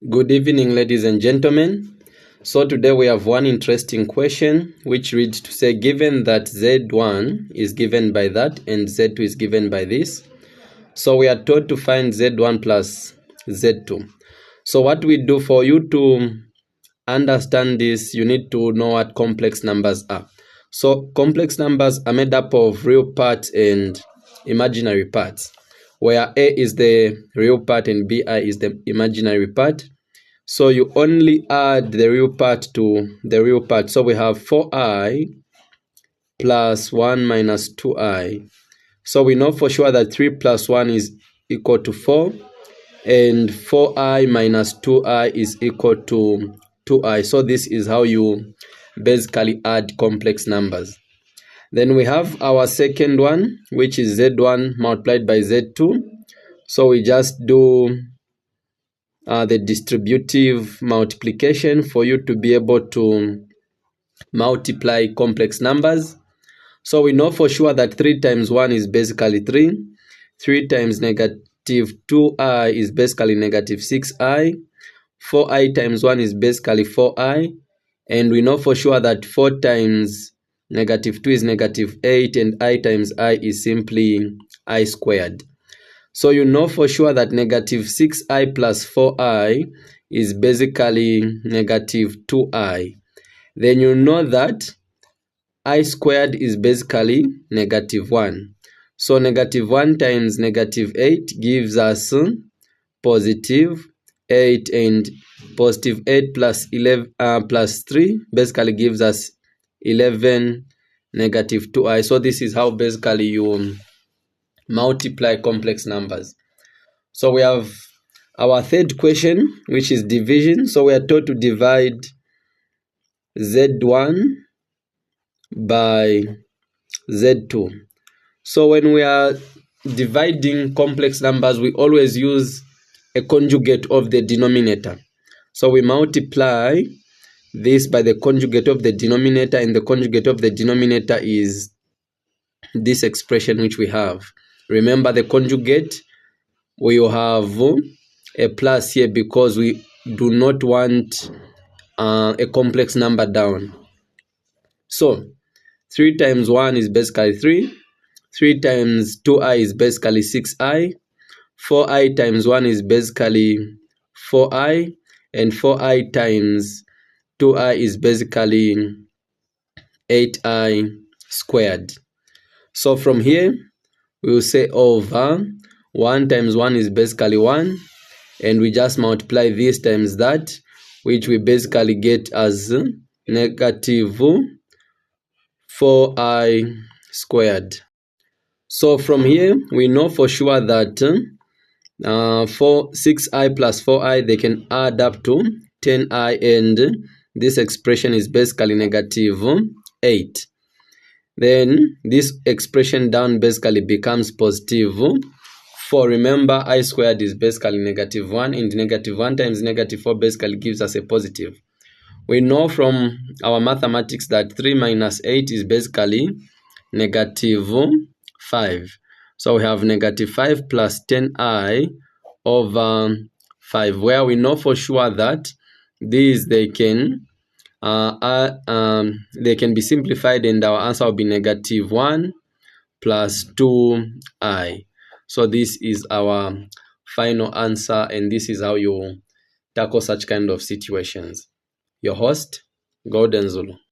Good evening, ladies and gentlemen. So today we have one interesting question which reads to say, given that Z1 is given by that and Z2 is given by this. So we are told to find Z1 plus Z2. So what we do, for you to understand this, you need to know what complex numbers are. So complex numbers are made up of real parts and imaginary parts, where A is the real part and BI is the imaginary part. So you only add the real part to the real part. So we have 4i plus 1 minus 2i. So we know for sure that 3 plus 1 is equal to 4, and 4i minus 2i is equal to 2i. So this is how you basically add complex numbers. Then we have our second one, which is Z1 multiplied by Z2. So we just do the distributive multiplication for you to be able to multiply complex numbers. So we know for sure that 3 times 1 is basically 3. 3 times negative 2i is basically negative 6i. 4i times 1 is basically 4i. And we know for sure that 4 times negative 2 is negative 8, and I times I is simply I squared. So you know for sure that negative 6i plus 4i is basically negative 2i. Then you know that I squared is basically negative 1. So negative 1 times negative 8 gives us positive 8, and positive 8 plus 11 plus 3 basically gives us 11 negative 2i. So this is how basically you multiply complex numbers. So we have our third question, which is division. So we are told to divide Z1 by Z2. So when we are dividing complex numbers, we always use a conjugate of the denominator. So we multiply this by the conjugate of the denominator, and the conjugate of the denominator is this expression which we have. Remember, the conjugate, we will have a plus here because we do not want a complex number down. So 3 times 1 is basically 3. 3 times 2i is basically 6i. 4i times 1 is basically 4i. And 4i times 2i is basically 8i squared. So from here, we will say over 1 times 1 is basically 1. And we just multiply this times that, which we basically get as negative 4i squared. So from here, we know for sure that 6i plus 4i, they can add up to 10i, and this expression is basically negative 8. Then this expression down basically becomes positive 4. Remember, I squared is basically negative 1, and negative 1 times negative 4 basically gives us a positive. We know from our mathematics that 3 minus 8 is basically negative 5. So we have negative 5 plus 10i over 5, where we know for sure that these they can be simplified, and our answer will be negative 1 plus 2i. So this is our final answer, and this is how you tackle such kind of situations. Your host, Golden Zulu.